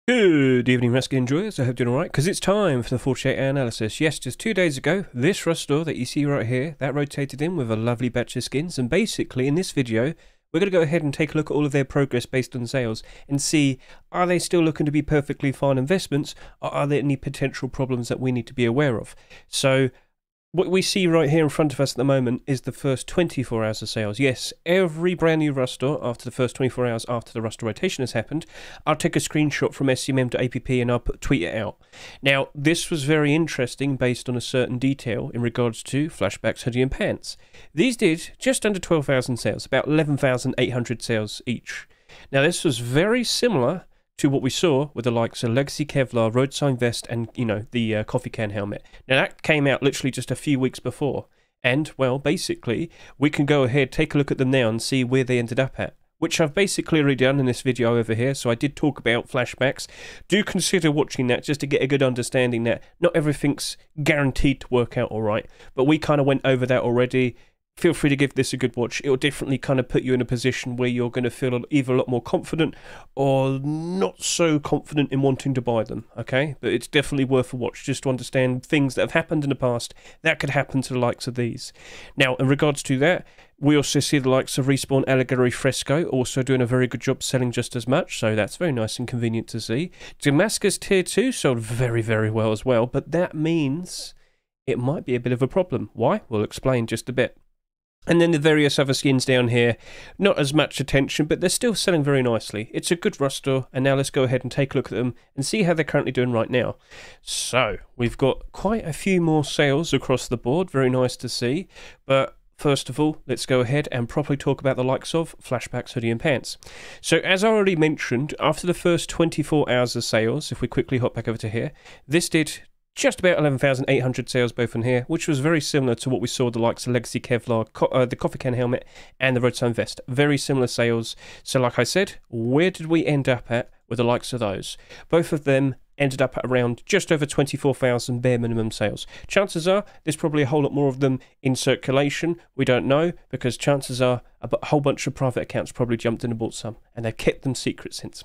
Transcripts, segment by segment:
Good evening, Rescue enjoyers. I hope you're doing alright, because it's time for the 48-hour analysis. Yes, just 2 days ago, this rush store that you see right here, that rotated in with a lovely batch of skins, and basically, in this video, we're going to go ahead and take a look at all of their progress based on sales, and see, are they still looking to be perfectly fine investments, or are there any potential problems that we need to be aware of? So, what we see right here in front of us at the moment is the first 24 hours of sales. Yes, every brand new Rust store, after the first 24 hours after the Rust rotation has happened, I'll take a screenshot from scmm.app and I'll tweet it out. Now, this was very interesting based on a certain detail in regards to Flashbacks, Hoodie and Pants. These did just under 12,000 sales, about 11,800 sales each. Now, this was very similar to what we saw with the likes of Legacy Kevlar, road sign vest, and, the coffee can helmet. Now, that came out literally just a few weeks before. And, well, basically, we can go ahead, take a look at them now and see where they ended up at, which I've basically already done in this video over here. So I did talk about flashbacks. Do consider watching that just to get a good understanding that not everything's guaranteed to work out all right. But we kind of went over that already. Feel free to give this a good watch. It'll definitely kind of put you in a position where you're going to feel either a lot more confident or not so confident in wanting to buy them, okay? But it's definitely worth a watch just to understand things that have happened in the past that could happen to the likes of these. Now, in regards to that, we also see the likes of Respawn, Allegory, Fresco also doing a very good job selling just as much, so that's very nice and convenient to see. Damascus Tier 2 sold very, very well as well, but that means it might be a bit of a problem. Why? We'll explain just a bit. And then the various other skins down here, not as much attention, but they're still selling very nicely. It's a good Rust store, and now let's go ahead and take a look at them and see how they're currently doing right now. So, we've got quite a few more sales across the board, very nice to see, but first of all, let's go ahead and properly talk about the likes of Flashbacks, Hoodie and Pants. So, as I already mentioned, after the first 24 hours of sales, if we quickly hop back over to here, this did just about 11,800 sales both in here, which was very similar to what we saw the likes of Legacy Kevlar, the coffee can helmet, and the road sign vest. Very similar sales. So like I said, where did we end up at with the likes of those? Both of them ended up at around just over 24,000 bare minimum sales. Chances are there's probably a whole lot more of them in circulation. We don't know, because chances are a whole bunch of private accounts probably jumped in and bought some, and they've kept them secret since.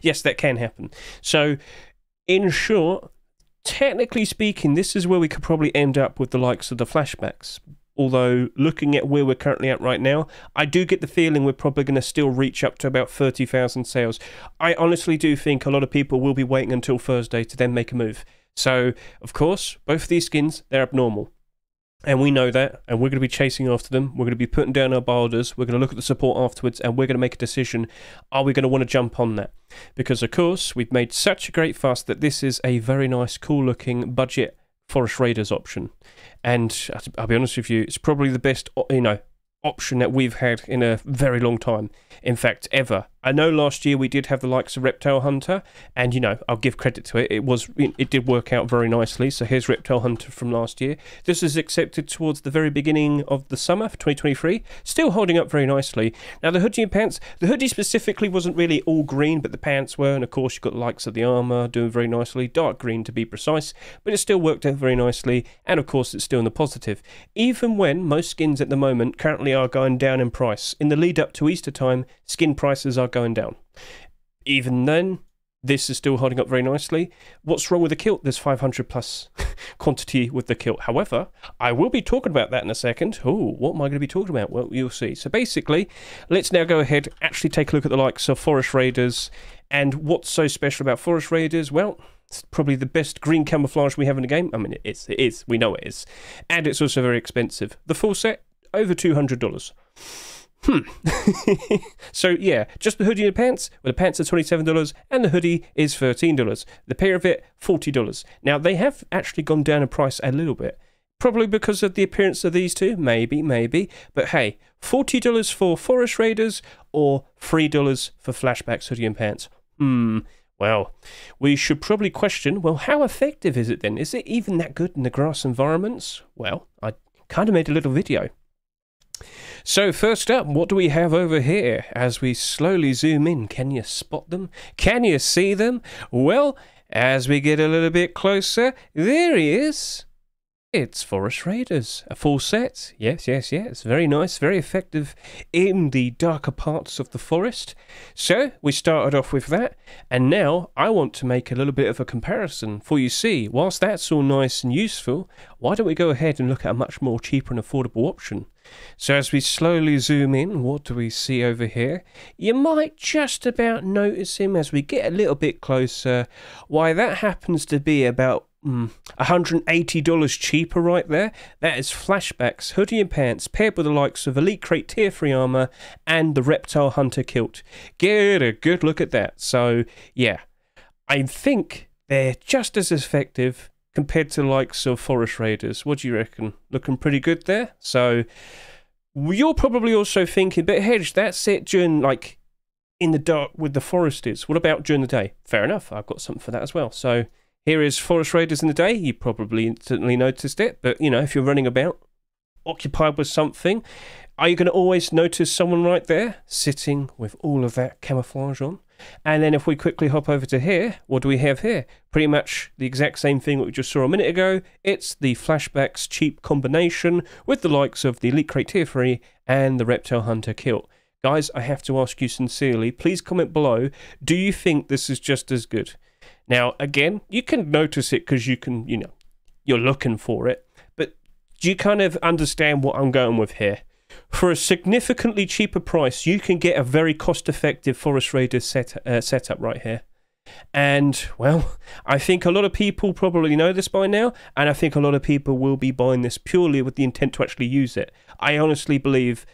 Yes, that can happen. So, in short, technically speaking, this is where we could probably end up with the likes of the flashbacks. Although, looking at where we're currently at right now, I do get the feeling we're probably going to still reach up to about 30,000 sales. I honestly do think a lot of people will be waiting until Thursday to then make a move. So, of course, both of these skins, they're abnormal. And we know that, and we're going to be chasing after them. We're going to be putting down our boulders. We're going to look at the support afterwards, and we're going to make a decision. Are we going to want to jump on that? Because, of course, we've made such a great fuss that this is a very nice, cool-looking budget Forest Raiders option. And I'll be honest with you, it's probably the best, option that we've had in a very long time. In fact, ever. I know last year we did have the likes of Reptile Hunter, and I'll give credit to it. It did work out very nicely. So here's Reptile Hunter from last year. This is accepted towards the very beginning of the summer for 2023. Still holding up very nicely. Now the hoodie and pants, the hoodie specifically wasn't really all green, but the pants were, and of course you've got the likes of the armor doing very nicely, dark green to be precise, but it still worked out very nicely, and of course it's still in the positive. Even when most skins at the moment currently are going down in price. In the lead up to Easter time, skin prices are going down. Even then, this is still holding up very nicely. What's wrong with the kilt? There's 500 plus quantity with the kilt. However, I will be talking about that in a second. Oh, what am I going to be talking about? Well, you'll see. So basically, let's now go ahead, actually take a look at the likes of Forest Raiders. And what's so special about Forest Raiders? Well, it's probably the best green camouflage we have in the game. I mean, it is. We know it is. And it's also very expensive. The full set, over $200. So yeah, just the hoodie and the pants. Well, the pants are $27 and the hoodie is $13. The pair of it, $40. Now they have actually gone down in price a little bit. Probably because of the appearance of these two, maybe. But hey, $40 for Forest Raiders or $3 for Flashbacks, hoodie and pants. Well, we should probably question, well, how effective is it then? Is it even that good in the grass environments? Well, I kind of made a little video. So first up, what do we have over here? As we slowly zoom in, can you spot them? Can you see them? Well, as we get a little bit closer, there he is. It's Forest Raiders, a full set. Yes, yes, yes. Very nice, very effective in the darker parts of the forest. So, we started off with that, and now I want to make a little bit of a comparison. For you see, whilst that's all nice and useful, why don't we go ahead and look at a much more cheaper and affordable option? So as we slowly zoom in, what do we see over here? You might just about notice him as we get a little bit closer. Why, that happens to be about $180 cheaper right there. That is Flashbacks, Hoodie and Pants, paired with the likes of Elite Crate Tier 3 armor and the Reptile Hunter kilt. Get a good look at that. So, yeah, I think they're just as effective compared to the likes of Forest Raiders. What do you reckon? Looking pretty good there? So, you're probably also thinking, but Hedge, that's it during, like, in the dark with the foresters. What about during the day? Fair enough, I've got something for that as well. So, here is Forest Raiders in the day. You probably instantly noticed it, but, you know, if you're running about, occupied with something, are you going to always notice someone right there, sitting with all of that camouflage on? And then if we quickly hop over to here, what do we have here? Pretty much the exact same thing that we just saw a minute ago. It's the Flashbacks cheap combination with the likes of the Elite Crate Tier 3 and the Reptile Hunter kilt. Guys, I have to ask you sincerely, please comment below, do you think this is just as good? Now, again, you can notice it because you can, you know, you're looking for it, but do you kind of understand what I'm going with here? For a significantly cheaper price, you can get a very cost-effective Forest Raiders setup right here. And, well, I think a lot of people probably know this by now, and I think a lot of people will be buying this purely with the intent to actually use it. I honestly believe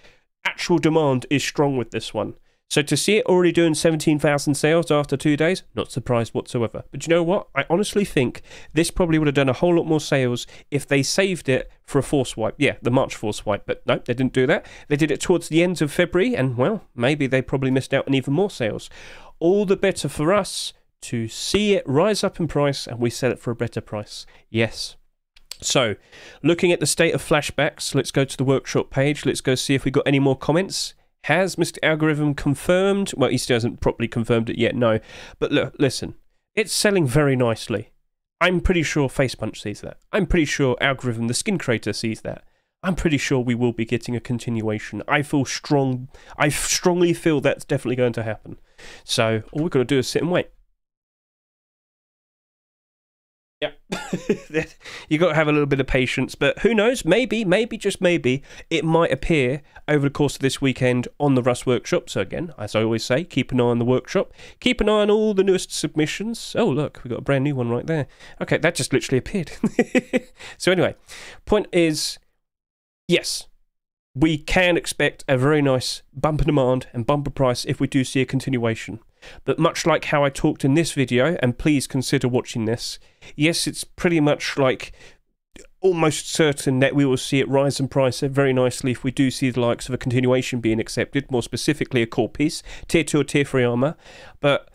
actual demand is strong with this one. So to see it already doing 17,000 sales after 2 days, not surprised whatsoever. But you know what? I honestly think this probably would have done a whole lot more sales if they saved it for a force wipe. Yeah, the March force wipe. But no, they didn't do that. They did it towards the end of February, and well, maybe they probably missed out on even more sales. All the better for us to see it rise up in price and we sell it for a better price. Yes. So, looking at the state of Flashbacks, let's go to the workshop page. Let's go see if we got any more comments. Has Mr. Algorithm confirmed? Well, he still hasn't properly confirmed it yet, no. But look, listen, it's selling very nicely. I'm pretty sure Facepunch sees that. I'm pretty sure Algorithm, the skin creator, sees that. I'm pretty sure we will be getting a continuation. I strongly feel that's definitely going to happen. So, all we've got to do is sit and wait. Yeah, you got to have a little bit of patience, but who knows? Maybe, just maybe, it might appear over the course of this weekend on the Rust Workshop. So again, as I always say, keep an eye on the workshop. Keep an eye on all the newest submissions. Oh, look, we've got a brand new one right there. Okay, that just literally appeared. So anyway, point is, yes, we can expect a very nice bumper demand and bumper price if we do see a continuation. But much like how I talked in this video, and please consider watching this, yes, it's pretty much like almost certain that we will see it rise in price very nicely if we do see the likes of a continuation being accepted, more specifically a core piece, tier 2 or tier 3 armor. But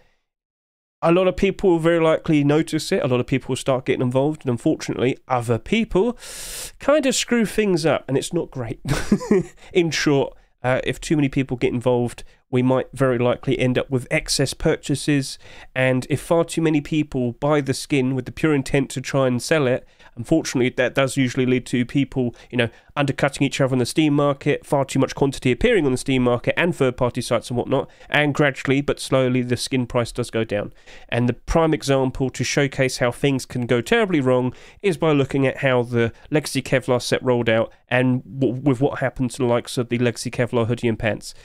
a lot of people will very likely notice it, a lot of people will start getting involved, and unfortunately, other people kind of screw things up, and it's not great. In short, if too many people get involved, we might very likely end up with excess purchases, and if far too many people buy the skin with the pure intent to try and sell it, unfortunately that does usually lead to people, you know, undercutting each other on the Steam market, far too much quantity appearing on the Steam market and third-party sites and whatnot, and gradually but slowly the skin price does go down. And the prime example to showcase how things can go terribly wrong is by looking at how the Legacy Kevlar set rolled out and with what happened to the likes of the Legacy Kevlar hoodie and pants.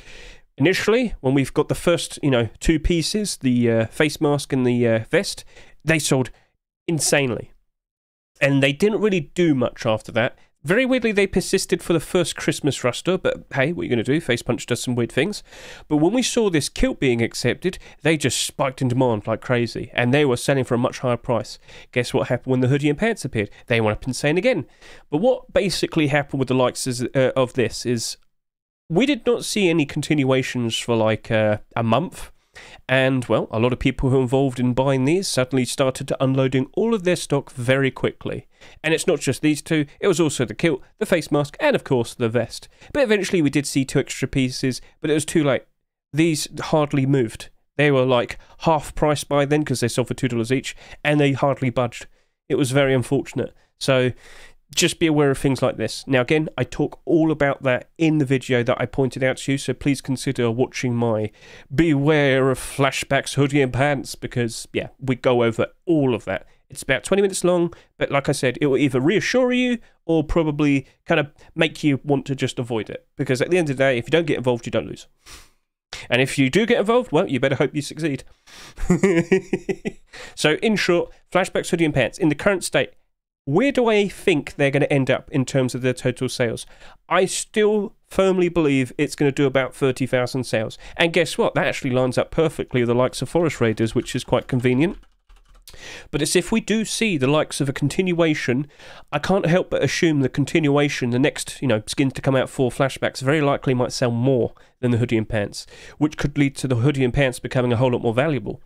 Initially, when we've got the first, you know, two pieces, the face mask and the vest, they sold insanely. And they didn't really do much after that. Very weirdly, they persisted for the first Christmas Ruster, but hey, what are you going to do? Facepunch does some weird things. But when we saw this kilt being accepted, they just spiked in demand like crazy, and they were selling for a much higher price. Guess what happened when the hoodie and pants appeared? They went up insane again. But what basically happened with the likes of this is we did not see any continuations for like a month. And, well, a lot of people who were involved in buying these suddenly started to unloading all of their stock very quickly. And it's not just these two, it was also the kilt, the face mask, and of course the vest. But eventually we did see two extra pieces, but it was too late. These hardly moved. They were like half price by then because they sold for $2 each, and they hardly budged. It was very unfortunate. So just be aware of things like this. Now, again, I talk all about that in the video that I pointed out to you, so please consider watching my Beware of Flashbacks hoodie and pants, because, yeah, we go over all of that. It's about 20 minutes long, but like I said, it will either reassure you or probably kind of make you want to just avoid it, because at the end of the day, if you don't get involved, you don't lose. And if you do get involved, well, you better hope you succeed. So, in short, Flashbacks hoodie and pants, in the current state, where do I think they're going to end up in terms of their total sales? I still firmly believe it's going to do about 30,000 sales. And guess what? That actually lines up perfectly with the likes of Forest Raiders, which is quite convenient. But it's if we do see the likes of a continuation, I can't help but assume the continuation, the next, skins to come out for Flashbacks, very likely might sell more than the hoodie and pants, which could lead to the hoodie and pants becoming a whole lot more valuable.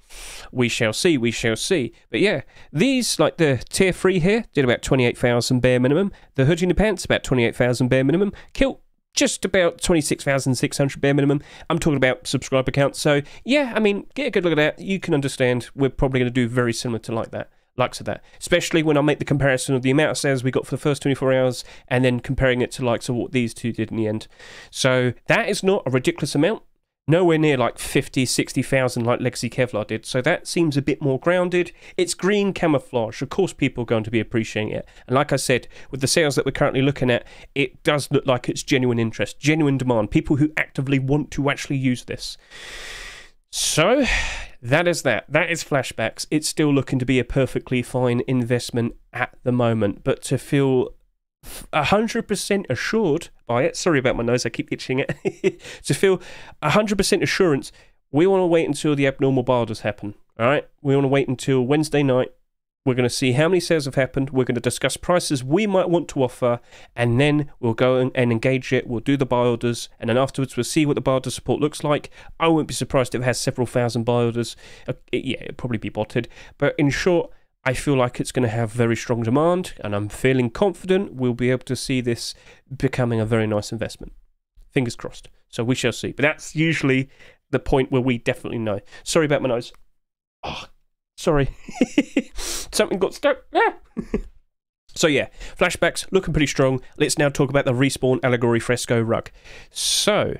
We shall see, we shall see. But yeah, these, like the tier 3 here, did about 28,000 bare minimum. The hoodie and pants, about 28,000 bare minimum. Kilt, just about 26,600 bare minimum. I'm talking about subscriber counts. So yeah, I mean, get a good look at that. You can understand we're probably going to do very similar to likes of that. Especially when I make the comparison of the amount of sales we got for the first 24 hours and then comparing it to likes of what these two did in the end. So that is not a ridiculous amount. Nowhere near like 50, 60,000 like Legacy Kevlar did. So that seems a bit more grounded. It's green camouflage. Of course, people are going to be appreciating it. And like I said, with the sales that we're currently looking at, it does look like it's genuine interest, genuine demand, people who actively want to actually use this. So that is that. That is Flashbacks. It's still looking to be a perfectly fine investment at the moment. But to feel 100% assured by it, sorry about my nose, I keep itching it, to feel 100% assurance, we want to wait until the abnormal bilders happen, alright? We want to wait until Wednesday night. We're going to see how many sales have happened, we're going to discuss prices we might want to offer, and then we'll go and engage it, we'll do the bilders, and then afterwards we'll see what the builder support looks like. I won't be surprised if it has several thousand bilders. Yeah, it'll probably be botted, but in short, I feel like it's going to have very strong demand, and I'm feeling confident we'll be able to see this becoming a very nice investment. Fingers crossed. So we shall see. But that's usually the point where we definitely know. Sorry about my nose. Oh, sorry. Something got stuck. Ah. So yeah, Flashbacks looking pretty strong. Let's now talk about the Respawn Allegory Fresco rug. So,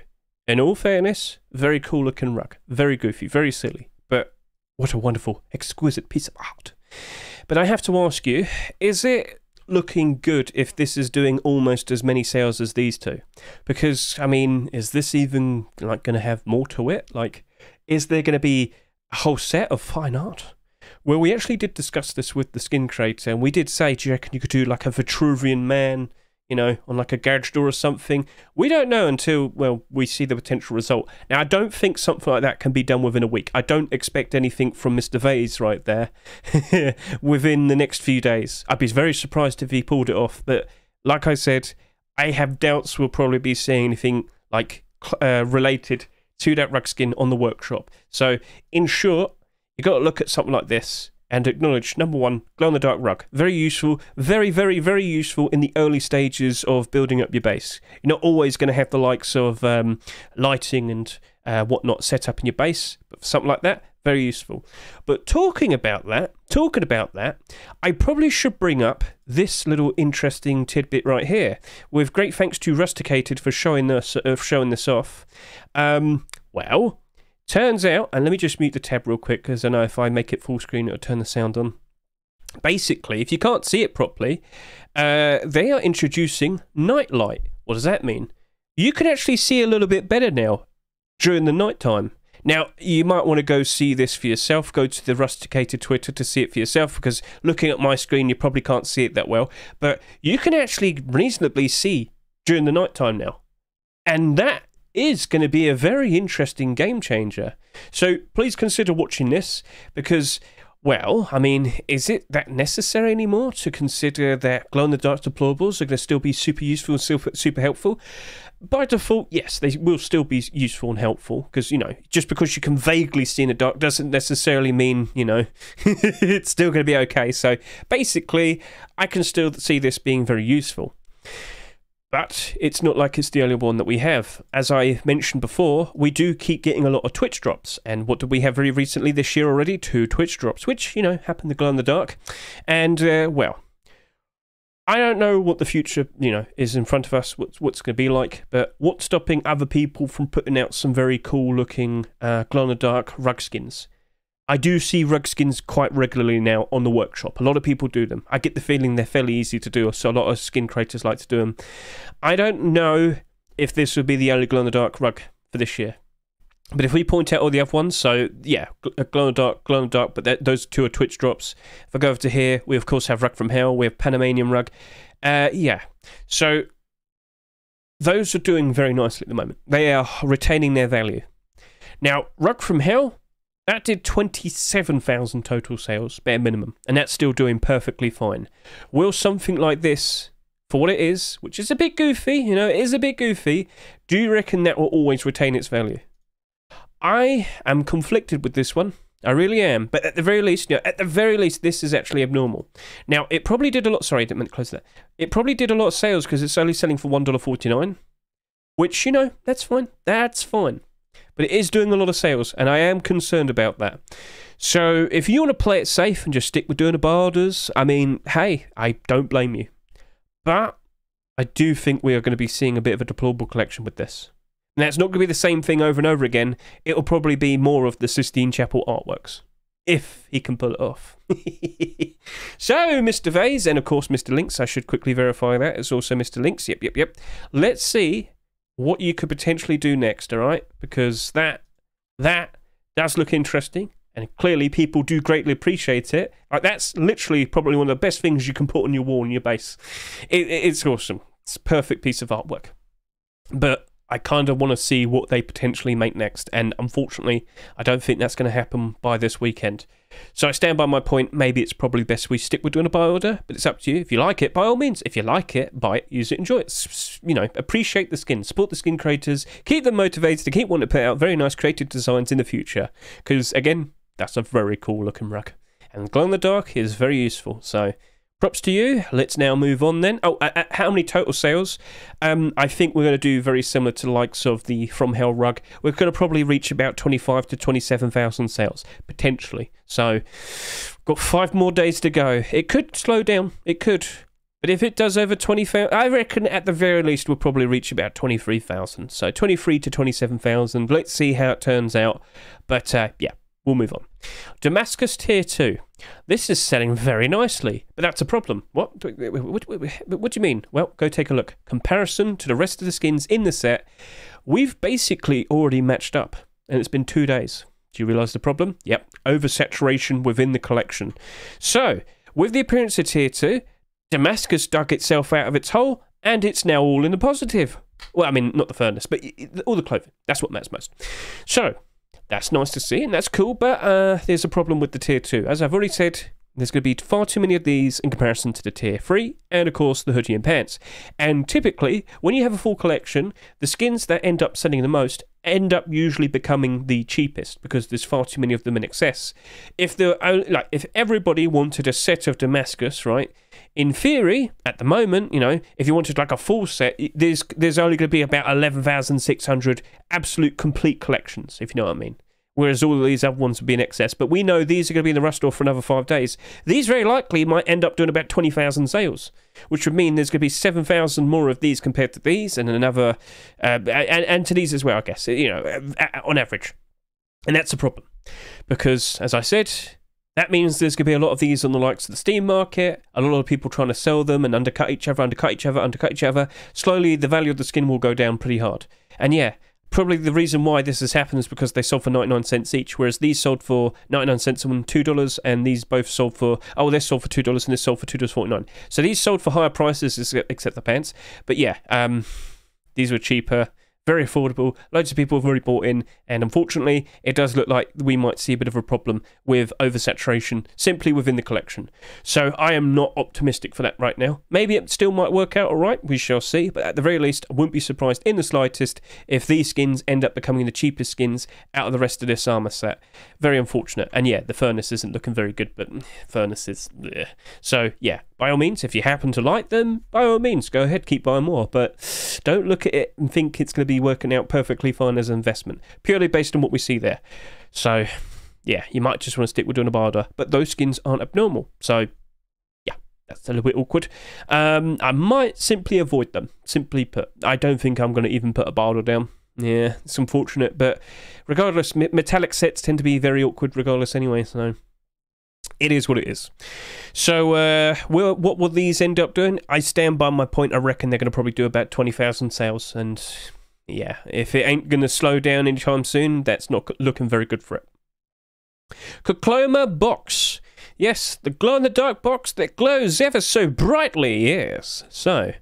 in all fairness, very cool looking rug. Very goofy, very silly. But what a wonderful, exquisite piece of art. But I have to ask you, is it looking good if this is doing almost as many sales as these two? Because, I mean, is this even like going to have more to it? Like, is there going to be a whole set of fine art? Well, we actually did discuss this with the skin creator, and we did say, do you reckon you could do like a Vitruvian man, on like a garage door or something? We don't know until, well, we see the potential result. Now, I don't think something like that can be done within a week. I don't expect anything from Mr. Vase right there within the next few days. I'd be very surprised if he pulled it off, but like I said, I have doubts we'll probably be seeing anything like related to that rug skin on the workshop. So, in short, you got to look at something like this and acknowledge, number one, glow-in-the-dark rug. Very useful, very, very, very useful in the early stages of building up your base. You're not always going to have the likes of lighting and whatnot set up in your base, but for something like that, very useful. But talking about that, I probably should bring up this little interesting tidbit right here, with great thanks to Rusticated for showing this off. Well, turns out, and let me just mute the tab real quick, because I know if I make it full screen, it'll turn the sound on. Basically, if you can't see it properly, they are introducing night light. What does that mean? You can actually see a little bit better now during the night time. Now, you might want to go see this for yourself. Go to the Rusticated Twitter to see it for yourself, because looking at my screen, you probably can't see it that well. But you can actually reasonably see during the night time now. And that is going to be a very interesting game changer. So please consider watching this, because, well, I mean, is it that necessary anymore to consider that glow-in-the-dark deplorables are going to still be super useful and super helpful? By default, yes, they will still be useful and helpful, because, just because you can vaguely see in the dark doesn't necessarily mean, it's still going to be okay. So basically, I can still see this being very useful. But it's not like it's the only one that we have. As I mentioned before, we do keep getting a lot of Twitch drops. And what did we have very recently this year already? 2 Twitch drops, which, happen to glow in the dark. And, well, I don't know what the future, is in front of us, what's going to be like, but what's stopping other people from putting out some very cool looking glow-in-the-dark rug skins? I do see rug skins quite regularly now on the workshop. A lot of people do them. I get the feeling they're fairly easy to do, so a lot of skin creators like to do them. I don't know if this would be the only glow-in-the-dark rug for this year. But if we point out all the other ones, so yeah, glow-in-the-dark, but those two are Twitch drops. If I go over to here, we of course have Rug from Hell, we have Panamanian Rug. Yeah, so those are doing very nicely at the moment. They are retaining their value. Now, Rug from Hell, that did 27,000 total sales, bare minimum, and that's still doing perfectly fine. Will something like this, for what it is, which is a bit goofy, it is a bit goofy, do you reckon that will always retain its value? I am conflicted with this one. I really am. But at the very least, this is actually abnormal. Now, it probably did a lot... Sorry, I didn't mean to close that. It probably did a lot of sales because it's only selling for $1.49. Which, that's fine. That's fine. But it is doing a lot of sales, and I am concerned about that. So, if you want to play it safe and just stick with doing the borders, I mean, hey, I don't blame you. But I do think we are going to be seeing a bit of a deplorable collection with this. Now, it's not going to be the same thing over and over again. It'll probably be more of the Sistine Chapel artworks, if he can pull it off. So, Mr. Vase, and of course Mr. Links, I should quickly verify that. It's also Mr. Links. Yep. Let's see what you could potentially do next, all right? Because that does look interesting, and clearly people do greatly appreciate it. Like, that's literally probably one of the best things you can put on your wall, on your base. It's awesome. It's a perfect piece of artwork. But I kind of want to see what they potentially make next, and unfortunately, I don't think that's going to happen by this weekend. So I stand by my point. Maybe it's probably best we stick with doing a buy order, but it's up to you. If you like it, by all means. If you like it, buy it, use it, enjoy it. Appreciate the skin, support the skin creators, keep them motivated to keep wanting to put out very nice creative designs in the future. Because again, that's a very cool looking rug, and glow in the dark is very useful. So props to you. Let's now move on then. Oh, how many total sales? I think we're going to do very similar to the likes of the From Hell rug. We're going to probably reach about 25 to 27,000 sales, potentially. So, got 5 more days to go. It could slow down. It could. But if it does over 20,000, I reckon at the very least we'll probably reach about 23,000. So, 23 to 27,000. Let's see how it turns out. But, yeah. We'll move on. Damascus Tier 2. This is selling very nicely, but that's a problem. What do you mean? Well, go take a look. Comparison to the rest of the skins in the set, we've basically already matched up, and it's been 2 days. Do you realise the problem? Yep, oversaturation within the collection. So, with the appearance of Tier 2, Damascus dug itself out of its hole, and it's now all in the positive. Well, I mean, not the furnace, but all the clothing. That's what matters most. So, that's nice to see, and that's cool, but there's a problem with the Tier 2. As I've already said, there's going to be far too many of these in comparison to the Tier 3, and of course the hoodie and pants. And typically, when you have a full collection, the skins that end up selling the most end up usually becoming the cheapest, because there's far too many of them in excess. If everybody wanted a set of Damascus, right, in theory, at the moment, if you wanted like a full set, there's only going to be about 11,600 absolute complete collections, if you know what I mean. Whereas all of these other ones would be in excess. But we know these are going to be in the rush store for another 5 days. These very likely might end up doing about 20,000 sales, which would mean there's going to be 7,000 more of these compared to these, and another, and to these as well, I guess, on average. And that's a problem. Because, as I said, that means there's going to be a lot of these on the likes of the Steam market, a lot of people trying to sell them and undercut each other. Slowly, the value of the skin will go down pretty hard. And yeah, probably the reason why this has happened is because they sold for 99 cents each, whereas these sold for 99 cents and $2, and these both sold for, they sold for $2 and this sold for $2.49. So these sold for higher prices, except the pants. But yeah, these were cheaper, very affordable, loads of people have already bought in, and unfortunately, it does look like we might see a bit of a problem with oversaturation simply within the collection. So I am not optimistic for that right now. Maybe it still might work out alright, we shall see, but at the very least, I wouldn't be surprised in the slightest if these skins end up becoming the cheapest skins out of the rest of this armour set. Very unfortunate, and yeah, the furnace isn't looking very good, but furnaces, bleh. So yeah, by all means, if you happen to like them, by all means, go ahead, keep buying more, but don't look at it and think it's going to be working out perfectly fine as an investment, purely based on what we see there. So yeah, you might just want to stick with doing a barter, but those skins aren't abnormal. So yeah, That's a little bit awkward. I might simply avoid them. Simply put, I don't think I'm going to even put a bardo down. Yeah, it's unfortunate, but regardless, metallic sets tend to be very awkward regardless anyway, so it is what it is. So, what will these end up doing? I stand by my point. I reckon they're going to probably do about 20,000 sales, and yeah, if it ain't going to slow down anytime soon, that's not looking very good for it. Khokhloma Box. Yes, the glow-in-the-dark box that glows ever so brightly, yes. So,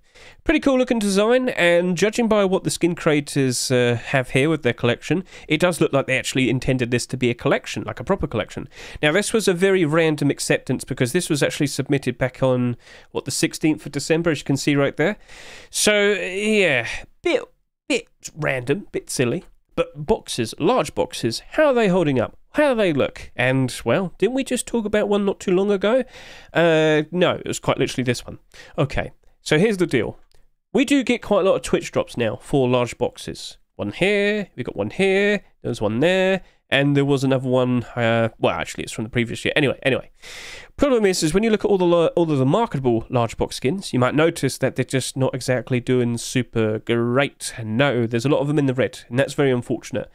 pretty cool looking design, and judging by what the skin creators have here with their collection, it does look like they actually intended this to be a collection, like a proper collection. Now, this was a very random acceptance because this was actually submitted back on, what, the 16th of December, as you can see right there. So, yeah, bit random, bit silly. But boxes, large boxes, how are they holding up? How do they look? And, well, didn't we just talk about one not too long ago? No, it was quite literally this one. Okay, so here's the deal. We do get quite a lot of Twitch drops now for large boxes. One here, we got one here, there's one there, and there was another one, well, actually, it's from the previous year. Anyway. Problem is when you look at all of the marketable large box skins, you might notice that they're just not exactly doing super great. No, there's a lot of them in the red, and that's very unfortunate.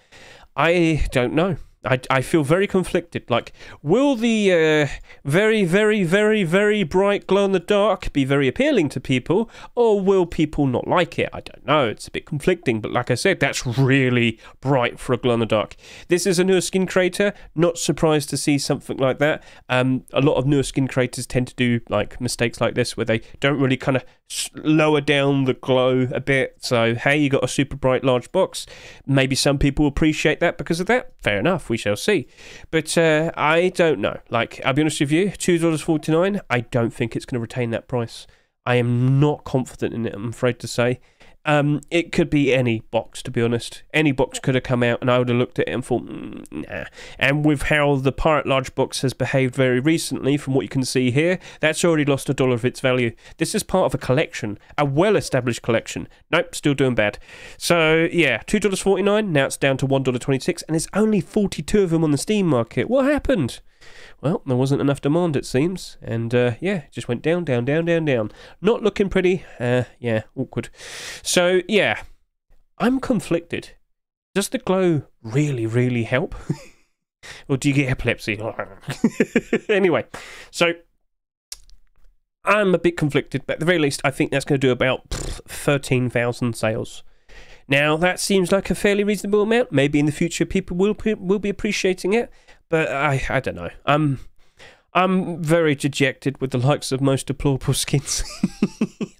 I don't know. I feel very conflicted. Like, will the very, very, very, very bright glow-in-the-dark be very appealing to people, or will people not like it? I don't know. It's a bit conflicting, but like I said, that's really bright for a glow-in-the-dark. This is a newer skin creator. Not surprised to see something like that. A lot of newer skin creators tend to do like mistakes like this, where they don't really kind of lower down the glow a bit. So, hey, you got a super bright large box. Maybe some people appreciate that because of that. Fair enough. We shall see. But I don't know. Like, I'll be honest with you, $2.49, I don't think it's going to retain that price. I am not confident in it, I'm afraid to say. It could be any box, to be honest. Any box could have come out and I would have looked at it and thought, nah. And with how the Pirate Large Box has behaved very recently, from what you can see here, that's already lost $1 of its value. This is part of a collection, a well-established collection. Nope, still doing bad. So, yeah, $2.49, now it's down to $1.26, and there's only 42 of them on the Steam market. What happened? Well, there wasn't enough demand, it seems, and yeah, it just went down, down, down, down, down. Not looking pretty, yeah, awkward. So, yeah, I'm conflicted. Does the glow really, really help? Or do you get epilepsy? Anyway, so I'm a bit conflicted, but at the very least, I think that's going to do about 13,000 sales. Now, that seems like a fairly reasonable amount. Maybe in the future people will be appreciating it, but I don't know. I'm very dejected with the likes of most deplorable skins.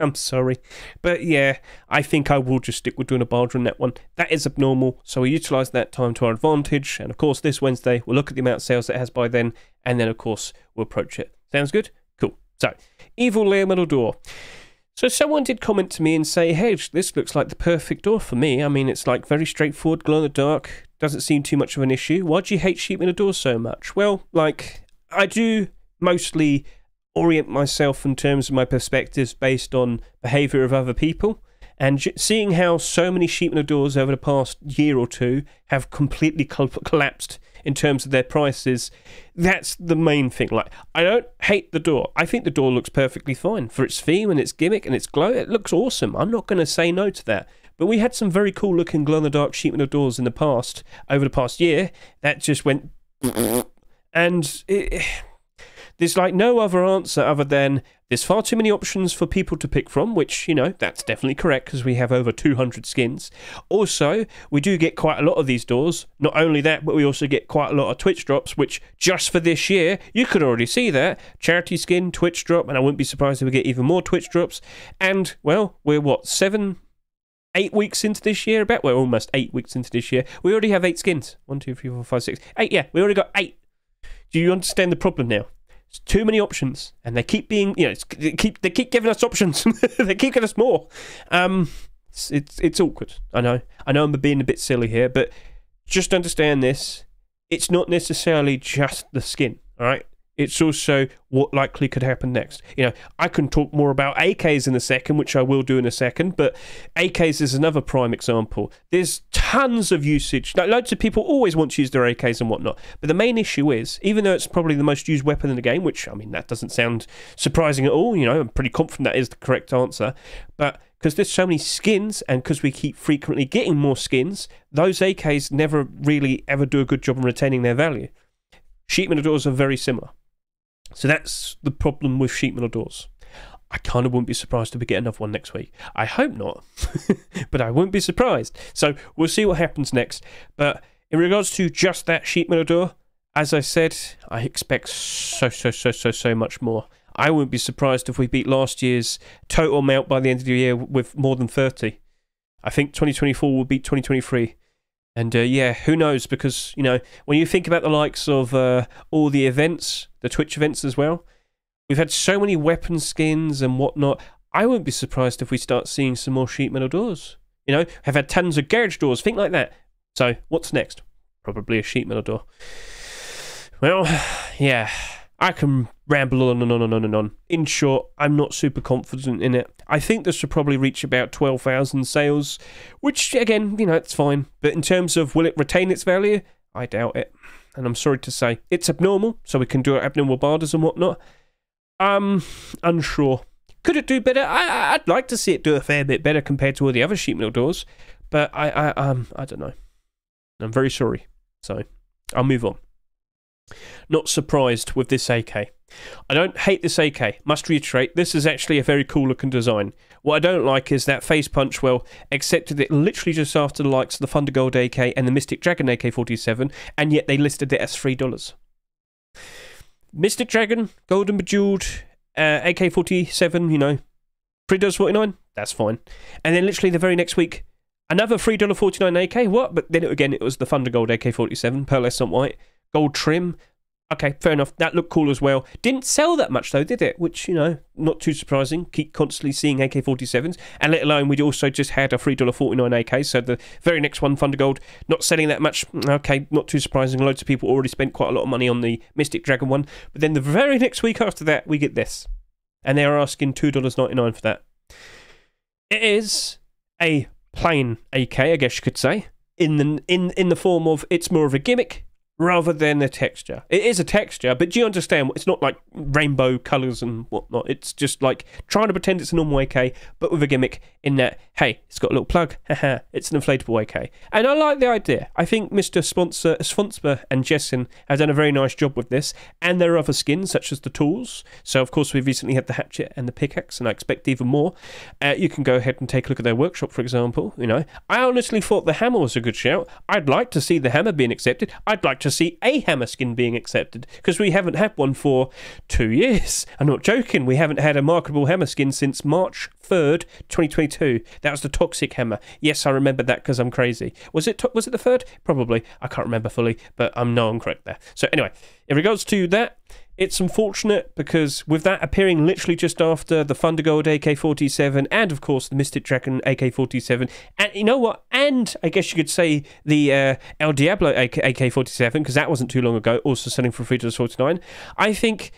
I'm sorry. But yeah, I think I will just stick with doing a barter on that one. That is abnormal, so we utilise that time to our advantage. And of course, this Wednesday, we'll look at the amount of sales it has by then, and then of course, we'll approach it. Sounds good? Cool. So, Evil Lair Metal Door. So someone did comment to me and say, Hedge, this looks like the perfect door for me. I mean, it's like very straightforward, glow in the dark, doesn't seem too much of an issue. Why do you hate sheet metal doors so much? Well, like, I do mostly orient myself in terms of my perspectives based on behaviour of other people. And seeing how so many sheet metal doors over the past year or two have completely collapsed in terms of their prices, that's the main thing. Like, I don't hate the door. I think the door looks perfectly fine for its theme and its gimmick and its glow. It looks awesome. I'm not going to say no to that. But we had some very cool looking glow in the dark sheet metal doors in the past, over the past year, that just went and there's like no other answer other than there's far too many options for people to pick from, which, you know, that's definitely correct because we have over 200 skins. Also, we do get quite a lot of these doors. Not only that, but we also get quite a lot of Twitch drops, which just for this year, you could already see that. Charity skin, Twitch drop, and I wouldn't be surprised if we get even more Twitch drops. And, well, we're what, 8 weeks into this year? About, we're almost 8 weeks into this year. We already have 8 skins. 1, 2, 3, 4, 5, 6, 8. Yeah, we already got 8. Do you understand the problem now? It's too many options, and they keep being, you know, they keep giving us options. They keep giving us more. It's awkward. I know I'm being a bit silly here, but just understand this. It's not necessarily just the skin, all right? It's also what likely could happen next. You know, I can talk more about AKs in a second, which I will do in a second, but AKs is another prime example. There's tons of usage. Like, loads of people always want to use their AKs and whatnot, but the main issue is, even though it's probably the most used weapon in the game, which, I mean, that doesn't sound surprising at all, you know, I'm pretty confident that is the correct answer, but because there's so many skins and because we keep frequently getting more skins, those AKs never really ever do a good job in retaining their value. Sheet metal doors are very similar. So that's the problem with sheet metal doors. I kind of wouldn't be surprised if we get another one next week. I hope not, but I wouldn't be surprised. So we'll see what happens next. But in regards to just that sheet metal door, as I said, I expect so much more. I wouldn't be surprised if we beat last year's total amount by the end of the year with more than 30. I think 2024 will beat 2023. And yeah, who knows, because, you know, when you think about the likes of all the events, the Twitch events as well, we've had so many weapon skins and whatnot. I wouldn't be surprised if we start seeing some more sheet metal doors. You know, have had tons of garage doors, think like that. So, what's next? Probably a sheet metal door. Well, yeah, I can ramble on and on and on and on. In short, I'm not super confident in it. I think this should probably reach about 12,000 sales, which, again, you know, it's fine. But in terms of will it retain its value, I doubt it. And I'm sorry to say, it's abnormal, so we can do abnormal barders and whatnot. Unsure. Could it do better? I'd like to see it do a fair bit better compared to all the other sheet metal doors, but I don't know. I'm very sorry. So, I'll move on. Not surprised with this AK. I don't hate this AK. Must reiterate, this is actually a very cool looking design. What I don't like is that Face Punch, well, accepted it literally just after the likes of the Thunder Gold AK and the Mystic Dragon AK47, and yet they listed it as $3. Mystic Dragon, Golden Bejeweled, AK47, you know, $3.49, that's fine. And then literally the very next week, another $3.49 AK, what? But then again, it was the Thunder Gold AK47, pearlescent white, gold trim. Okay, fair enough. That looked cool as well. Didn't sell that much though, did it? Which, you know, not too surprising. Keep constantly seeing AK-47s. And let alone, we also just had a $3.49 AK. So the very next one, Thunder Gold, not selling that much. Okay, not too surprising. Loads of people already spent quite a lot of money on the Mystic Dragon one. But then the very next week after that, we get this. And they're asking $2.99 for that. It is a plain AK, I guess you could say. In the form of, it's more of a gimmick rather than a texture. It is a texture, but do you understand? It's not like rainbow colours and whatnot. It's just like trying to pretend it's a normal AK, but with a gimmick in that, hey, it's got a little plug, haha, it's an inflatable AK. And I like the idea. I think Mr. Sponsor and Jessen have done a very nice job with this, and there are other skins, such as the tools. So, of course, we've recently had the hatchet and the pickaxe, and I expect even more. You can go ahead and take a look at their workshop, for example. You know, I honestly thought the hammer was a good shout. I'd like to see the hammer being accepted. I'd like to see a hammer skin being accepted, because we haven't had one for 2 years. I'm not joking. We haven't had a marketable hammer skin since March 3rd, 2022. That was the Toxic hammer. Yes, I remember that because I'm crazy. Was it the 3rd? Probably. I can't remember fully, but I'm correct there. So anyway, in regards to that, it's unfortunate because with that appearing literally just after the Thunder Gold AK-47 and, of course, the Mystic Dragon AK-47, and you know what? And I guess you could say the El Diablo AK-47, because that wasn't too long ago, also selling for $3.49. I think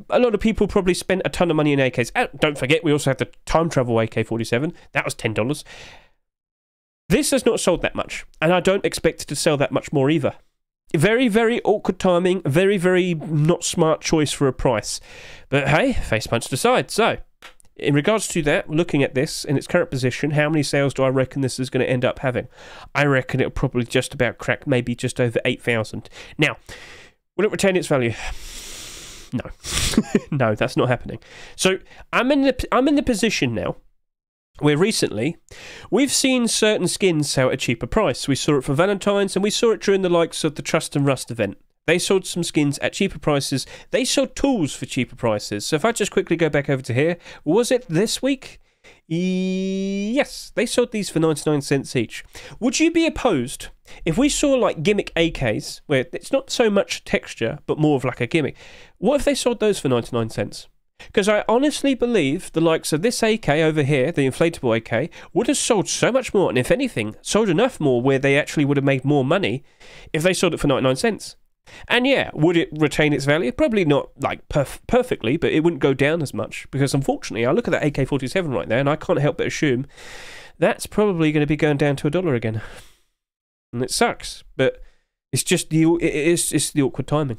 a lot of people probably spent a ton of money in AKs. Don't forget, we also have the Time Travel AK-47. That was $10. This has not sold that much, and I don't expect it to sell that much more either. Very, very awkward timing. Very, very not smart choice for a price. But hey, Face Punch decides. So, in regards to that, looking at this in its current position, how many sales do I reckon this is going to end up having? I reckon it'll probably just about crack maybe just over 8,000. Now, will it retain its value? No. No, that's not happening. So, I'm in the position now where recently we've seen certain skins sell at a cheaper price. We saw it for Valentine's, and we saw it during the likes of the Trust and Rust event. They sold some skins at cheaper prices. They sold tools for cheaper prices. So if I just quickly go back over to here, was it this week? Yes, they sold these for 99 cents each. Would you be opposed if we saw like gimmick AKs, where it's not so much texture, but more of like a gimmick? What if they sold those for 99 cents? Because I honestly believe the likes of this AK over here, the inflatable AK, would have sold so much more, and if anything, sold enough more where they actually would have made more money if they sold it for 99 cents. And yeah, would it retain its value? Probably not like perfectly, but it wouldn't go down as much because unfortunately, I look at that AK47 right there and I can't help but assume that's probably going to be going down to $1 again. And it sucks, but it's just it's the awkward timing.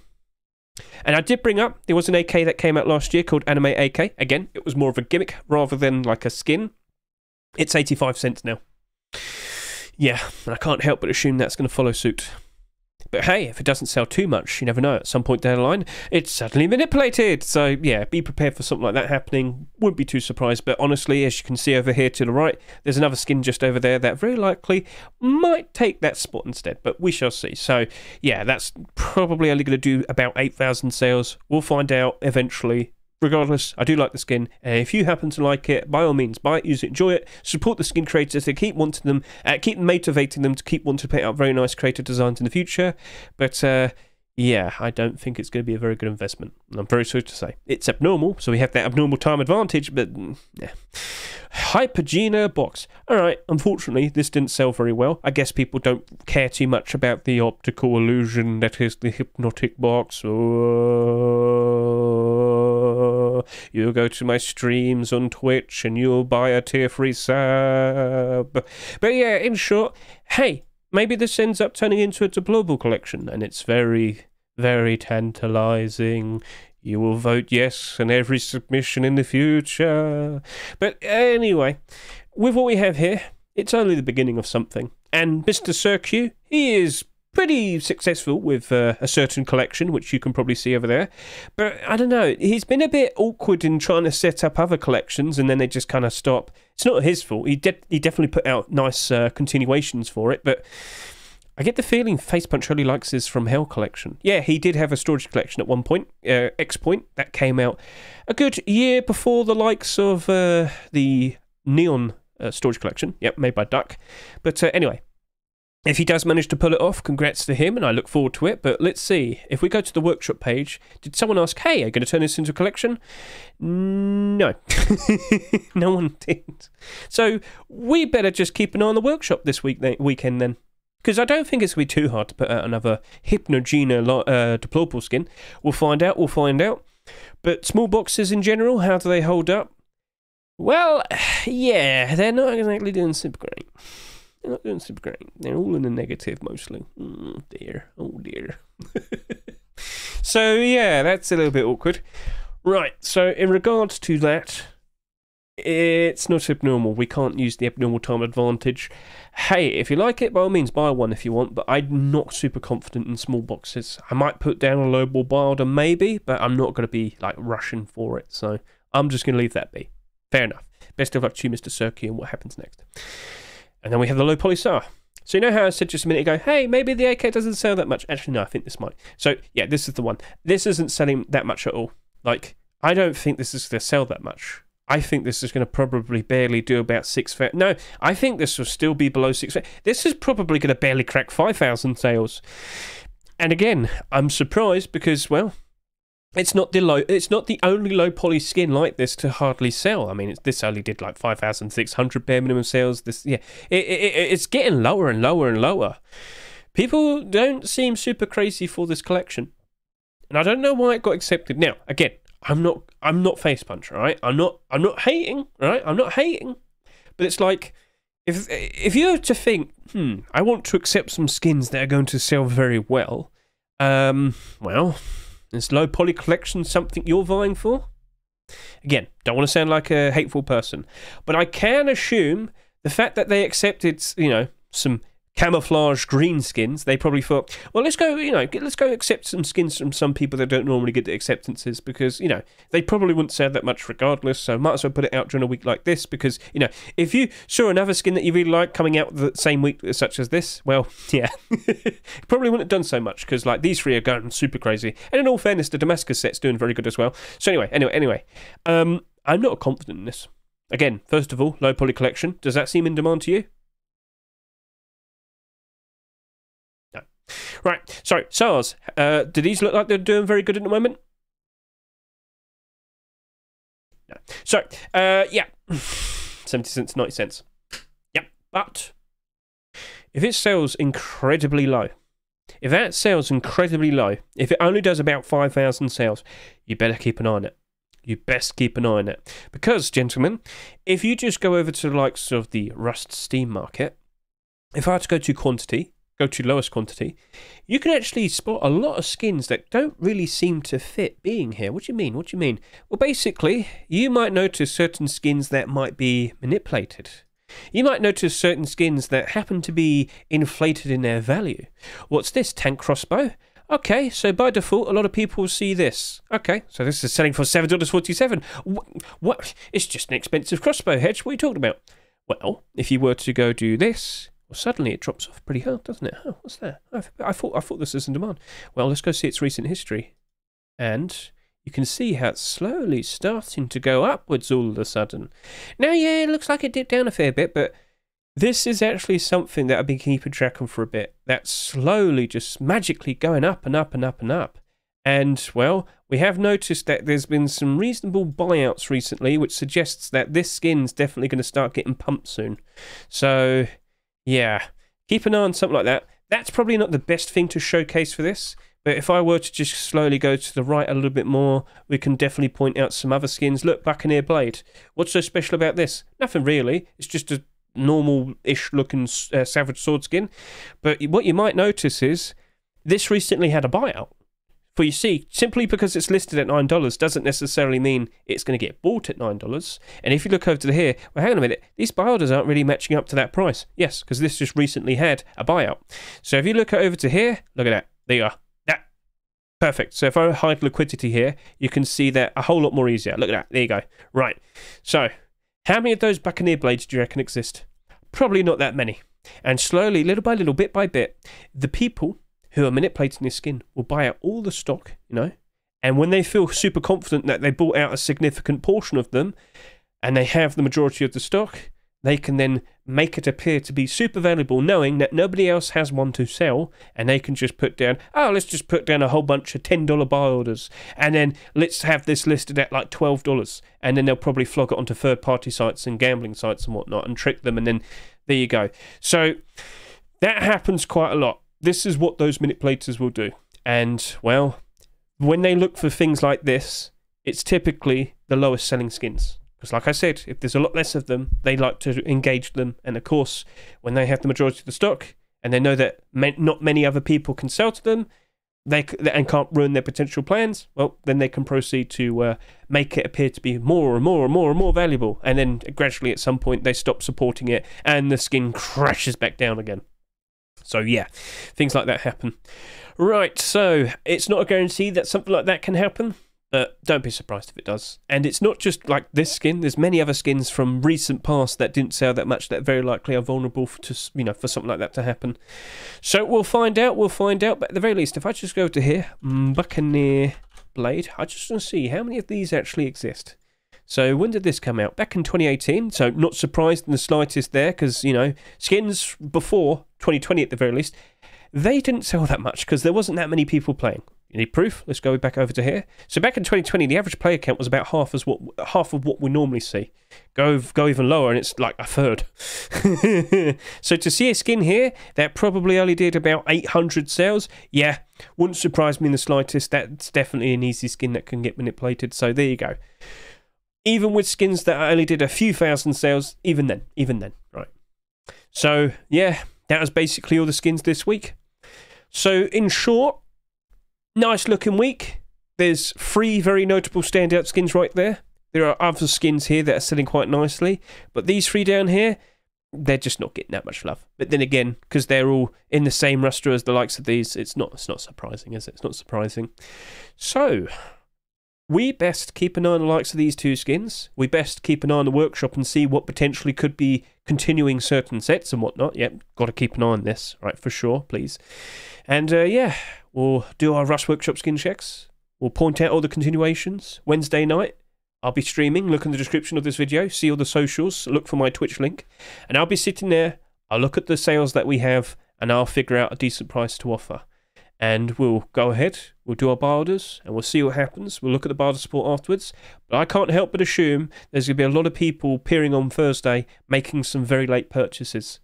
And I did bring up, there was an AK that came out last year called Anime AK. Again, it was more of a gimmick rather than like a skin. It's 85 cents now. Yeah, and I can't help but assume that's going to follow suit. But hey, if it doesn't sell too much, you never know. At some point down the line, it's suddenly manipulated. So yeah, be prepared for something like that happening. Wouldn't be too surprised. But honestly, as you can see over here to the right, there's another skin just over there that very likely might take that spot instead. But we shall see. So yeah, that's probably only going to do about 8,000 sales. We'll find out eventually. Regardless, I do like the skin, and if you happen to like it, by all means, buy it, use it, enjoy it, support the skin creators, to keep wanting them, keep motivating them to keep wanting to put out very nice creative designs in the future. But yeah, I don't think it's going to be a very good investment. I'm very sorry to say. It's abnormal, so we have that abnormal time advantage, but yeah. Hypnogena Box. Alright, unfortunately, this didn't sell very well. I guess people don't care too much about the optical illusion that is the hypnotic box. You'll go to my streams on Twitch and you'll buy a tier 3 sub. But yeah, in short, hey, maybe this ends up turning into a deplorable collection, and it's very, very tantalizing. You will vote yes on every submission in the future. But anyway, with what we have here, it's only the beginning of something. And Mr. Cirque, he is pretty successful with a certain collection, which you can probably see over there. But I don't know, he's been a bit awkward in trying to set up other collections, and then they just kind of stop. It's not his fault. He definitely put out nice continuations for it, but I get the feeling Facepunch only likes his From Hell collection. Yeah, he did have a storage collection at one point, X-Point, that came out a good year before the likes of the Neon storage collection. Yep, made by Duck. But anyway, if he does manage to pull it off, congrats to him, and I look forward to it. But let's see. If we go to the workshop page, did someone ask, hey, are you going to turn this into a collection? No. No one did. So we better just keep an eye on the workshop this weekend then. Because I don't think it's going to be too hard to put out another Hypnogena deplorable skin. We'll find out. But small boxes in general, how do they hold up? Well, yeah, they're not exactly doing super great. They're not doing super great. They're all in the negative mostly. Oh dear. So yeah, that's a little bit awkward. Right, so in regards to that, it's not abnormal. We can't use the abnormal time advantage. Hey, if you like it, by all means, buy one if you want, but I'm not super confident in small boxes. I might put down a lowball buy order maybe, but I'm not going to be like rushing for it, so I'm just going to leave that be. Fair enough. Best of luck to you, Mr. Cirque, and what happens next. And then we have the low Poly SAR. So you know how I said just a minute ago, hey, maybe the AK doesn't sell that much. Actually, no, I think this might. So yeah, this is the one. This isn't selling that much at all. Like, I don't think this is going to sell that much. I think this is going to probably barely do about 6,000. No, I think this will still be below 6,000. This is probably going to barely crack 5,000 sales. And again, I'm surprised because, well, it's not the only low poly skin like this to hardly sell. I mean, this only did like 5,600 bare minimum sales. This, yeah, it's getting lower and lower and lower. People don't seem super crazy for this collection, and I don't know why it got accepted. Now, again, I'm not Facepunch, right? I'm not hating, right? I'm not hating, but it's like if you're to think, I want to accept some skins that are going to sell very well. Well, is low poly collection something you're vying for? Again, don't want to sound like a hateful person, but I can assume the fact that they accepted, some camouflage green skins, they probably thought, well, let's go accept some skins from some people that don't normally get the acceptances, because, they probably wouldn't sell that much regardless, so might as well put it out during a week like this, because, if you saw another skin that you really like coming out the same week such as this, well, yeah, probably wouldn't have done so much, because, like, these three are going super crazy, and in all fairness, the Damascus set's doing very good as well. So anyway, I'm not confident in this. Again, first of all, low poly collection, does that seem in demand to you? Right, sorry, SARs. Do these look like they're doing very good at the moment? No. So, yeah, 70 cents, 90 cents. Yep, but if it sells incredibly low, If that sells incredibly low, if it only does about 5,000 sales, you better keep an eye on it. You best keep an eye on it. Because, gentlemen, if you just go over to the likes of the Rust Steam market, if I had to go to quantity, go to lowest quantity, you can actually spot a lot of skins that don't really seem to fit being here. What do you mean? What do you mean? Well, basically, you might notice certain skins that might be manipulated. You might notice certain skins that happen to be inflated in their value. What's this? Tank crossbow? Okay, so by default, a lot of people will see this. Okay, so this is selling for $7.47. What? It's just an expensive crossbow, Hedge. What are you talking about? Well, if you were to go do this, well, suddenly it drops off pretty hard, doesn't it? Oh, what's that? I thought this was in demand. Well, let's go see its recent history. And you can see how it's slowly starting to go upwards all of a sudden. Now, yeah, it looks like it dipped down a fair bit, but this is actually something that I've been keeping track of for a bit. That's slowly just magically going up and up and up and up. And, well, we have noticed that there's been some reasonable buyouts recently, which suggests that this skin's definitely going to start getting pumped soon. So, yeah, keep an eye on something like that. That's probably not the best thing to showcase for this. But if I were to just slowly go to the right a little bit more, we can definitely point out some other skins. Look, Buccaneer Blade. What's so special about this? Nothing really. It's just a normal-ish looking Savage Sword skin. But what you might notice is this recently had a buyout. For you see, simply because it's listed at $9 doesn't necessarily mean it's going to get bought at $9. And if you look over to here, well, hang on a minute, these buy orders aren't really matching up to that price. Yes, because this just recently had a buyout. So if you look over to here, look at that. There you are. Perfect. So if I hide liquidity here, you can see that a whole lot more easier. Look at that. There you go. Right. So how many of those Buccaneer Blades do you reckon exist? Probably not that many. And slowly, little by little, bit by bit, the people who are manipulating this skin will buy out all the stock, you know, and when they feel super confident that they bought out a significant portion of them and they have the majority of the stock, they can then make it appear to be super valuable, knowing that nobody else has one to sell, and they can just put down, oh, let's just put down a whole bunch of $10 buy orders, and then let's have this listed at like $12, and then they'll probably flog it onto third-party sites and gambling sites and whatnot, and trick them, and then there you go. So that happens quite a lot. This is what those manipulators will do. And, well, when they look for things like this, it's typically the lowest selling skins. Because like I said, if there's a lot less of them, they like to engage them. And of course, when they have the majority of the stock, and they know that not many other people can sell to them, and can't ruin their potential plans, well, then they can proceed to make it appear to be more and more and more and more valuable. And then gradually at some point, they stop supporting it, and the skin crashes back down again. So yeah, things like that happen. Right, so it's not a guarantee that something like that can happen. Don't be surprised if it does. And it's not just like this skin. There's many other skins from recent past that didn't sell that much that very likely are vulnerable to, you know, for something like that to happen. So we'll find out. We'll find out. But at the very least, if I just go to here, Buccaneer Blade, I just want to see how many of these actually exist. So when did this come out? Back in 2018. So not surprised in the slightest there, because, you know, skins before 2020 at the very least, they didn't sell that much because there wasn't that many people playing. You need proof? Let's go back over to here. So back in 2020, the average player count was about half of what we normally see. Go even lower, and it's like a third. So to see a skin here that probably only did about 800 sales, yeah, wouldn't surprise me in the slightest. That's definitely an easy skin that can get manipulated. So there you go. Even with skins that only did a few thousand sales, even then, right? So yeah, that was basically all the skins this week. So in short, nice looking week. There's 3 very notable standout skins right there. There are other skins here that are selling quite nicely, but these 3 down here, they're just not getting that much love. But then again, because they're all in the same roster as the likes of these, it's not surprising, is it? It's not surprising. So we best keep an eye on the likes of these 2 skins. We best keep an eye on the workshop and see what potentially could be continuing certain sets and whatnot. Yep, got to keep an eye on this, right, for sure, please. And yeah, we'll do our Rust Workshop skin checks. We'll point out all the continuations. Wednesday night, I'll be streaming. Look in the description of this video. See all the socials. Look for my Twitch link. And I'll be sitting there. I'll look at the sales that we have, and I'll figure out a decent price to offer. And we'll go ahead. We'll do our buy orders, and we'll see what happens. We'll look at the buy order support afterwards. But I can't help but assume there's going to be a lot of people peering on Thursday, making some very late purchases.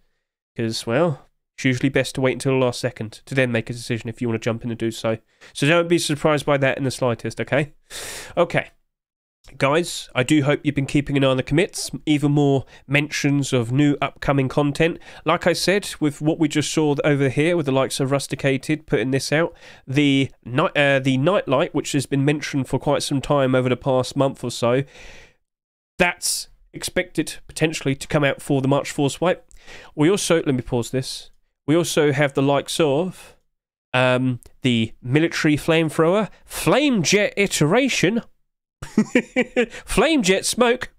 Because, well, It's usually best to wait until the last second to then make a decision if you want to jump in and do so. So don't be surprised by that in the slightest, okay? Okay. Guys, I do hope you've been keeping an eye on the commits, even more mentions of new upcoming content. Like I said, with what we just saw over here, with the likes of Rusticated putting this out, the Nightlight, which has been mentioned for quite some time over the past month or so, that's expected potentially to come out for the March 4 swipe. We also, let me pause this, we also have the likes of the military flamethrower, Flame Jet iteration, Flame Jet Smoke.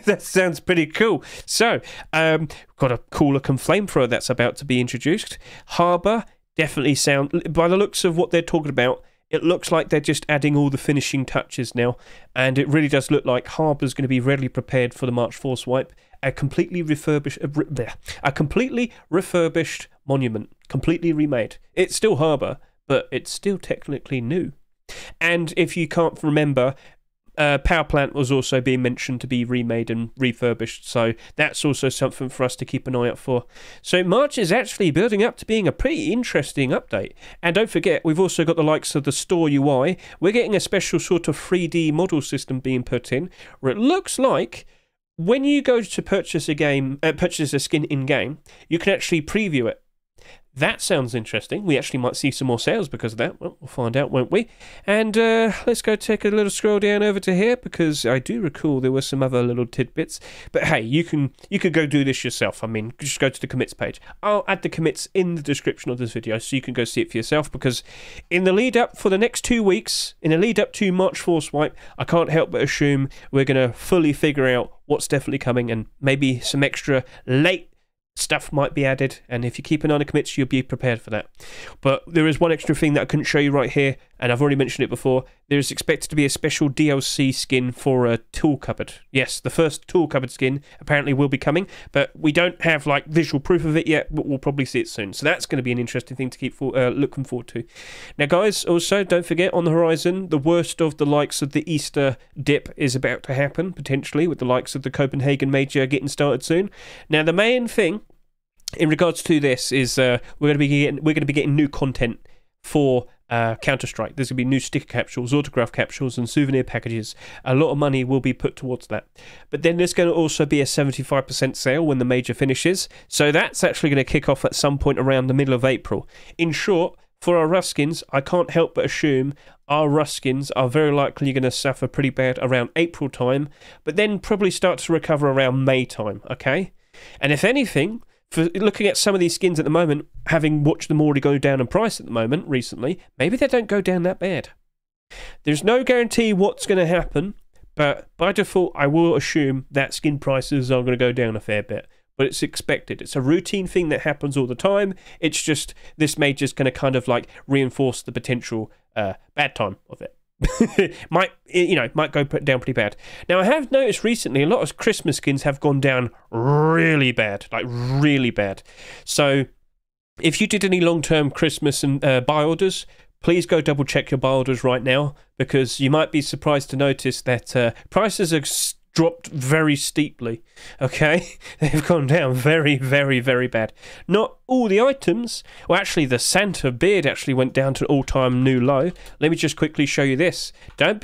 That sounds pretty cool. So, got a cool looking flamethrower that's about to be introduced. Harbour, definitely sound, by the looks of what they're talking about, it looks like they're just adding all the finishing touches now, and it really does look like Harbour's going to be readily prepared for the March 4 swipe. A completely refurbished monument, completely remade. It's still Harbour, but it's still technically new. And if you can't remember, Power Plant was also being mentioned to be remade and refurbished, so that's also something for us to keep an eye out for. So March is actually building up to being a pretty interesting update. And don't forget, we've also got the likes of the store UI. We're getting a special sort of 3D model system being put in, where it looks like when you go to purchase a skin in-game, you can actually preview it. That sounds interesting. We actually might see some more sales because of that. Well, we'll find out, won't we? And let's go take a little scroll down over to here, because I do recall there were some other little tidbits. But hey, you could go do this yourself. I mean, just go to the commits page. I'll add the commits in the description of this video so you can go see it for yourself, because in the lead up for the next 2 weeks, in the lead up to March 4 swipe, I can't help but assume we're going to fully figure out what's definitely coming, and maybe some extra late stuff might be added, and if you keep an eye on the commits, you'll be prepared for that. But there is one extra thing that I couldn't show you right here, and I've already mentioned it before. There is expected to be a special DLC skin for a tool cupboard. Yes, the first tool cupboard skin apparently will be coming, but we don't have like visual proof of it yet, but we'll probably see it soon. So that's going to be an interesting thing to keep looking forward to. Now guys, also don't forget, on the horizon, the worst of the likes of the Easter dip is about to happen, potentially, with the likes of the Copenhagen Major getting started soon. Now the main thing in regards to this is we're going to be getting new content for Counter-Strike. There's going to be new sticker capsules, autograph capsules, and souvenir packages. A lot of money will be put towards that. But then there's going to also be a 75% sale when the major finishes. So that's actually going to kick off at some point around the middle of April. In short, for our Rust skins, I can't help but assume our Rust skins are very likely going to suffer pretty bad around April time, but then probably start to recover around May time, okay? And if anything, for looking at some of these skins at the moment, having watched them already go down in price at the moment recently, maybe they don't go down that bad. There's no guarantee what's going to happen, but by default, I will assume that skin prices are going to go down a fair bit. But it's expected. It's a routine thing that happens all the time. It's just this major's going to kind of like reinforce the potential bad time of it. might go down pretty bad. Now I have noticed recently a lot of Christmas skins have gone down really bad, like really bad. So if you did any long-term Christmas and buy orders, please go double check your buy orders right now, because you might be surprised to notice that prices are dropped very steeply. Okay, they've gone down very, very, very bad. Not all the items. Well, actually, the Santa beard actually went down to an all-time new low. Let me just quickly show you this. Don't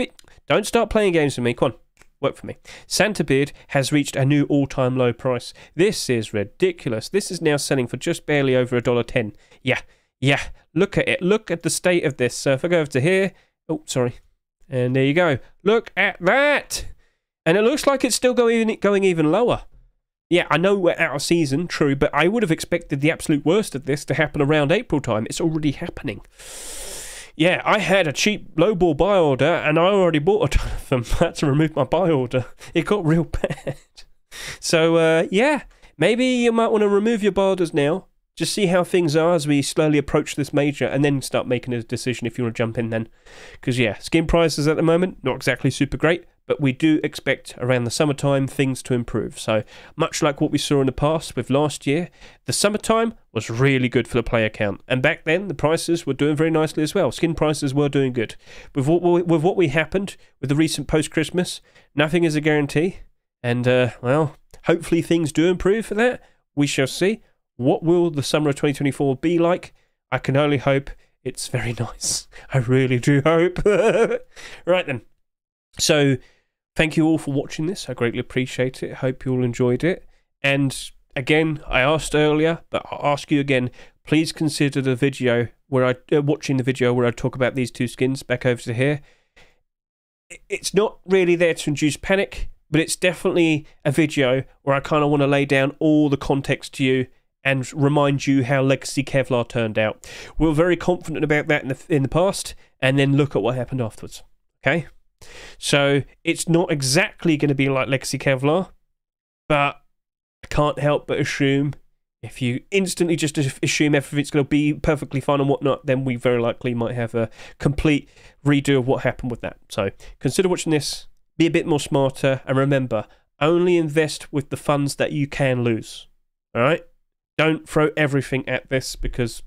start playing games with me. Come on, work for me. Santa beard has reached a new all-time low price. This is ridiculous. This is now selling for just barely over $1.10. Yeah. Look at it. Look at the state of this. So if I go over to here, oh, sorry, and there you go. Look at that. And it looks like it's still going even lower. Yeah, I know we're out of season, true, but I would have expected the absolute worst of this to happen around April time. It's already happening. Yeah, I had a cheap lowball buy order, and I already bought a ton of them. I had to remove my buy order. It got real bad. So, yeah, maybe you might want to remove your buy orders now. Just see how things are as we slowly approach this major, and then start making a decision if you want to jump in then. Because, yeah, skin prices at the moment, not exactly super great, but we do expect around the summertime things to improve. So, much like what we saw in the past with last year, the summertime was really good for the player count. And back then, the prices were doing very nicely as well. Skin prices were doing good. With what we happened with the recent post-Christmas, nothing is a guarantee. And, well, hopefully things do improve for that. We shall see. What will the summer of 2024 be like? I can only hope it's very nice. I really do hope. Right then. So, thank you all for watching this. I greatly appreciate it. Hope you all enjoyed it. And again, I asked earlier, but I'll ask you again. Please consider the video where watching the video where I talk about these two skins. Back over to here. It's not really there to induce panic, but it's definitely a video where I kind of want to lay down all the context to you and remind you how Legacy Kevlar turned out. We were very confident about that in the past, and then look at what happened afterwards. Okay? So, it's not exactly going to be like Legacy Kevlar, but I can't help but assume if you instantly just assume everything's going to be perfectly fine and whatnot, then we very likely might have a complete redo of what happened with that. So, consider watching this, be a bit more smarter, and remember, only invest with the funds that you can lose. Alright? Don't throw everything at this because,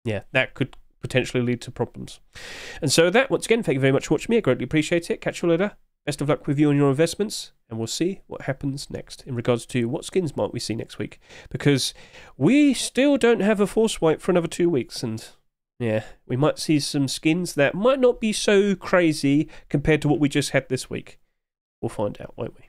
yeah, that could potentially lead to problems. And so that, once again, thank you very much for watching me. I greatly appreciate it. Catch you later. Best of luck with you and your investments, and we'll see what happens next in regards to what skins might we see next week. Because we still don't have a force wipe for another 2 weeks, and yeah, we might see some skins that might not be so crazy compared to what we just had this week. We'll find out, won't we?